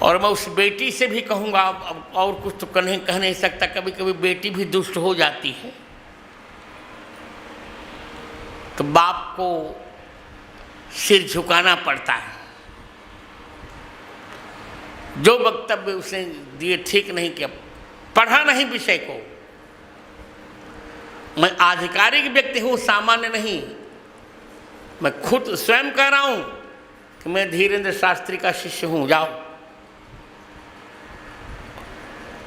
और मैं उस बेटी से भी कहूँगा, अब और कुछ तो कह नहीं सकता, कभी कभी बेटी भी दुष्ट हो जाती है तो बाप को सिर झुकाना पड़ता है। जो वक्तव्य उसने दिए ठीक नहीं किया, पढ़ा नहीं विषय को। मैं आधिकारिक व्यक्ति हूँ, सामान्य नहीं। मैं खुद स्वयं कह रहा हूँ कि मैं धीरेन्द्र शास्त्री का शिष्य हूँ, जाओ।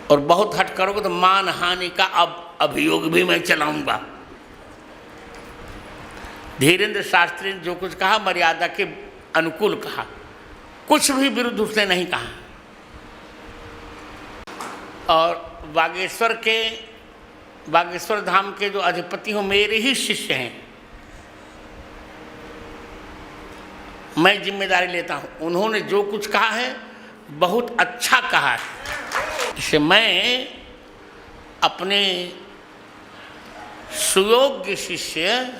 और बहुत हट करोगे तो मान हानि का अब अभियोग भी मैं चलाऊंगा। धीरेन्द्र शास्त्री ने जो कुछ कहा मर्यादा के अनुकूल कहा, कुछ भी विरुद्ध उसने नहीं कहा। और बागेश्वर धाम के जो अधिपति हो मेरे ही शिष्य हैं, मैं जिम्मेदारी लेता हूं। उन्होंने जो कुछ कहा है बहुत अच्छा कहा है। इसे मैं अपने सुयोग्य शिष्य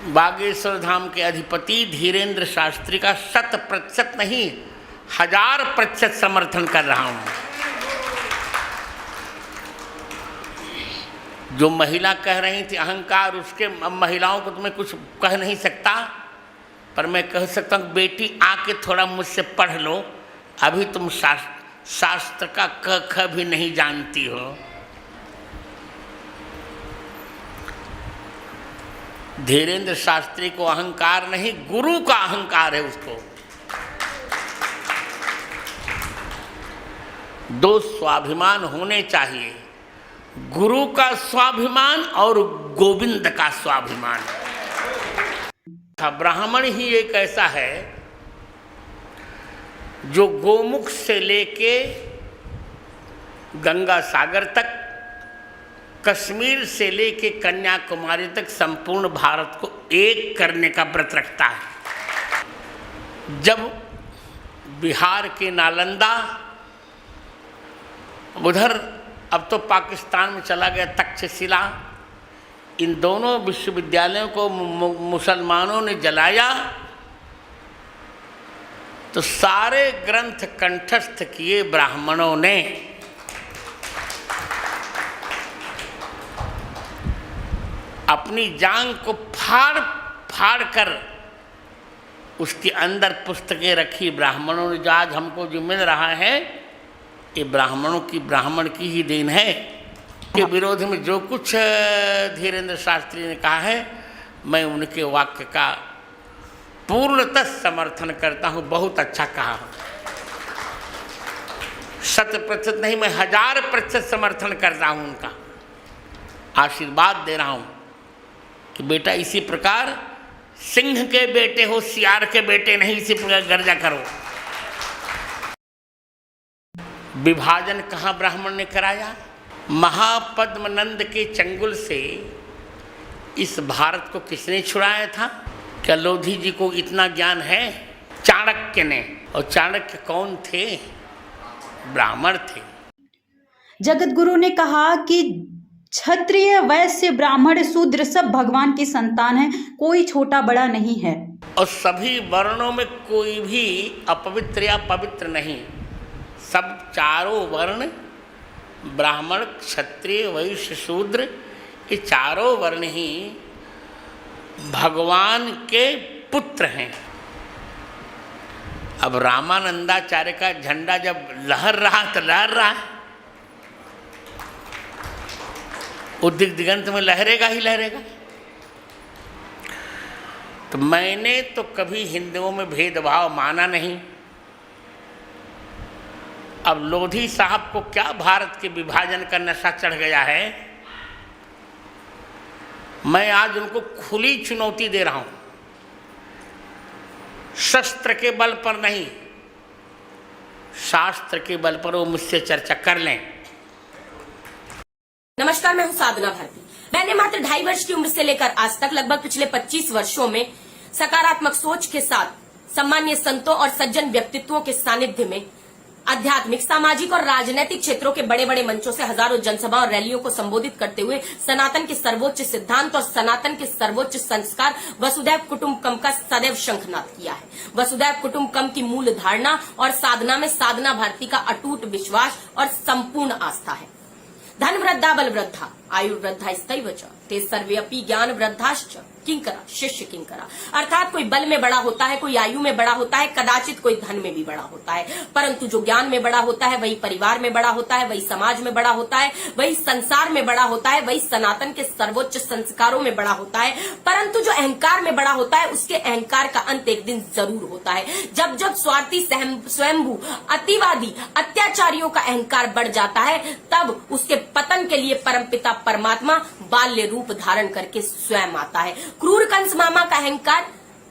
बागेश्वर धाम के अधिपति धीरेन्द्र शास्त्री का 100% नहीं 1000% समर्थन कर रहा हूं। जो महिला कह रही थी अहंकार, उसके महिलाओं को तो मैं कुछ कह नहीं सकता, पर मैं कह सकता हूँ बेटी आके थोड़ा मुझसे पढ़ लो, अभी तुम शास्त्र का क ख भी नहीं जानती हो। धीरेन्द्र शास्त्री को अहंकार नहीं, गुरु का अहंकार है उसको। दो स्वाभिमान होने चाहिए, गुरु का स्वाभिमान और गोविंद का स्वाभिमान। ब्राह्मण ही एक ऐसा है जो गोमुख से लेके गंगा सागर तक, कश्मीर से लेके कन्याकुमारी तक संपूर्ण भारत को एक करने का व्रत रखता है। जब बिहार के नालंदा, उधर अब तो पाकिस्तान में चला गया तक्षशिला, इन दोनों विश्वविद्यालयों को मुसलमानों ने जलाया तो सारे ग्रंथ कंठस्थ किए ब्राह्मणों ने। अपनी जांग को फाड़ फाड़ कर उसके अंदर पुस्तकें रखी ब्राह्मणों ने। जो आज हमको जो मिल रहा है ये ब्राह्मण की ही देन है। के विरोध में जो कुछ धीरेन्द्र शास्त्री ने कहा है मैं उनके वाक्य का पूर्णतः समर्थन करता हूँ। बहुत अच्छा कहा, 100% नहीं मैं 1000% समर्थन करता हूँ। उनका आशीर्वाद दे रहा हूँ कि बेटा इसी प्रकार सिंह के बेटे हो, सियार के बेटे नहीं, इसी प्रकार गर्जा करो। विभाजन कहाँ ब्राह्मण ने कराया? महापद्मनंद के चंगुल से इस भारत को किसने छुड़ाया था? क्या लोधी जी को इतना ज्ञान है? चाणक्य ने। और चाणक्य कौन थे? ब्राह्मण थे। जगत गुरु ने कहा कि क्षत्रिय, वैश्य, ब्राह्मण, शूद्र सब भगवान की संतान है, कोई छोटा बड़ा नहीं है। और सभी वर्णों में कोई भी अपवित्र या पवित्र नहीं। सब चारों वर्ण, ब्राह्मण, क्षत्रिय, वैश्य, शूद्र, ये चारों वर्ण ही भगवान के पुत्र हैं। अब रामानंदाचार्य का झंडा जब लहर रहा तो लहर रहा है, उद्दिक दिगंत में लहरेगा ही लहरेगा। तो मैंने तो कभी हिंदुओं में भेदभाव माना नहीं। अब लोधी साहब को क्या भारत के विभाजन का नशा चढ़ गया है, मैं आज उनको खुली चुनौती दे रहा हूं। शस्त्र के बल पर नहीं, शास्त्र के बल पर वो मुझसे चर्चा कर लें। नमस्कार, मैं हूं साधना भारती। मैंने मात्र 2.5 वर्ष की उम्र से लेकर आज तक लगभग पिछले 25 वर्षों में सकारात्मक सोच के साथ सम्मानीय संतों और सज्जन व्यक्तित्वों के सानिध्य में आध्यात्मिक, सामाजिक और राजनीतिक क्षेत्रों के बड़े बड़े मंचों से हजारों जनसभा और रैलियों को संबोधित करते हुए सनातन के सर्वोच्च सिद्धांत और सनातन के सर्वोच्च संस्कार वसुधैव कुटुंबकम का सदैव शंखनाद किया है। वसुधैव कुटुंबकम की मूल धारणा और साधना में साधना भारती का अटूट विश्वास और संपूर्ण आस्था है। धन वृद्धा बल वृद्धा आयु वृद्धा स्तैव च ते सर्वेपि ज्ञान वृद्धाश्च किंकरा शिष्य किंकरा। अर्थात कोई बल में बड़ा होता है, कोई आयु में बड़ा होता है, कदाचित कोई धन में भी बड़ा होता है, परंतु जो ज्ञान में बड़ा होता है वही परिवार में बड़ा होता है, वही समाज में बड़ा होता है, वही संसार में बड़ा होता है, वही सनातन के सर्वोच्च संस्कारों में बड़ा होता है। परंतु जो अहंकार में बड़ा होता है उसके अहंकार का अंत एक दिन जरूर होता है। जब जब स्वार्थी, स्वयंभू, अतिवादी, अत्याचारियों का अहंकार बढ़ जाता है तब उसके पतन के लिए परमपिता परमात्मा बाल्य रूप धारण करके स्वयं आता है। क्रूर कंस मामा का अहंकार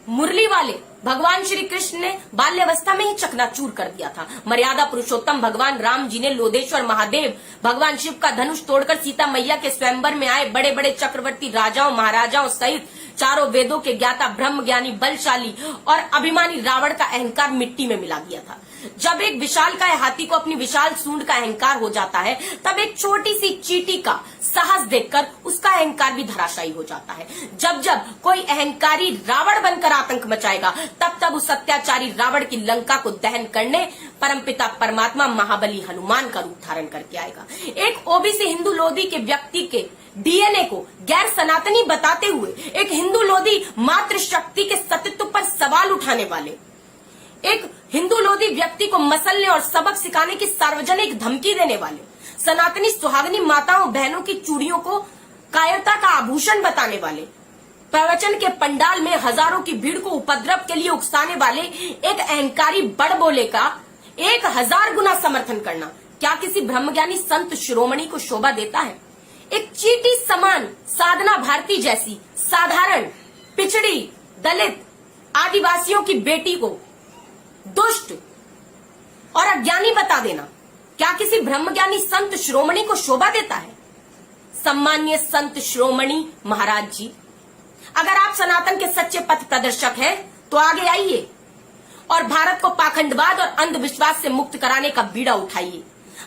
मुरली वाले भगवान श्री कृष्ण ने बाल्यावस्था में ही चकनाचूर कर दिया था। मर्यादा पुरुषोत्तम भगवान राम जी ने लोदेश्वर महादेव भगवान शिव का धनुष तोड़कर सीता मैया के स्वयंवर में आए बड़े बड़े चक्रवर्ती राजाओं महाराजाओं सहित चारों वेदों के ज्ञाता ब्रह्म ज्ञानी बलशाली और अभिमानी रावण का अहंकार मिट्टी में मिला दिया था। जब एक विशालकाय हाथी को अपनी विशाल सूंड का अहंकार हो जाता है तब एक छोटी सी चींटी का साहस देखकर उसका अहंकार भी धराशायी हो जाता है। जब जब कोई अहंकारी रावण बनकर आतंक मचाएगा तब तब उस अत्याचारी रावण की लंका को दहन करने परमपिता परमात्मा महाबली हनुमान का रूप धारण करके आएगा। एक ओबीसी हिंदू लोधी के व्यक्ति के डीएनए को गैर सनातनी बताते हुए एक हिंदू लोधी मातृशक्ति के सतीत्व पर सवाल उठाने वाले, एक हिंदू लोधी व्यक्ति को मसलने और सबक सिखाने की सार्वजनिक धमकी देने वाले, सनातनी सुहागनी माताओं बहनों की चूड़ियों को कायरता का आभूषण बताने वाले, प्रवचन के पंडाल में हजारों की भीड़ को उपद्रव के लिए उकसाने वाले एक अहंकारी बड़बोले का 1000 गुना समर्थन करना क्या किसी ब्रह्मज्ञानी संत शिरोमणि को शोभा देता है? एक चींटी समान साधना भारती जैसी साधारण पिछड़ी दलित आदिवासियों की बेटी को दुष्ट और अज्ञानी बता देना क्या किसी ब्रह्मज्ञानी संत शिरोमणि को शोभा देता है? सम्मान्य संत शिरोमणि महाराज जी, अगर आप सनातन के सच्चे पथ प्रदर्शक हैं तो आगे आइए और भारत को पाखंडवाद और अंधविश्वास से मुक्त कराने का बीड़ा उठाइए।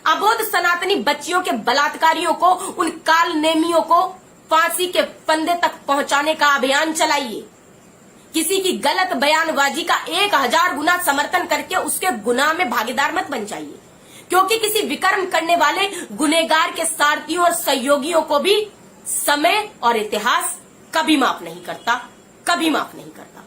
अबोध सनातनी बच्चियों के बलात्कारियों को, उन काल नेमियों को फांसी के फंदे तक पहुंचाने का अभियान चलाइए। किसी की गलत बयानबाजी का 1000 गुना समर्थन करके उसके गुनाह में भागीदार मत बन जाइए, क्योंकि किसी विकर्म करने वाले गुनहगार के सारथियों और सहयोगियों को भी समय और इतिहास कभी माफ नहीं करता, कभी माफ नहीं करता।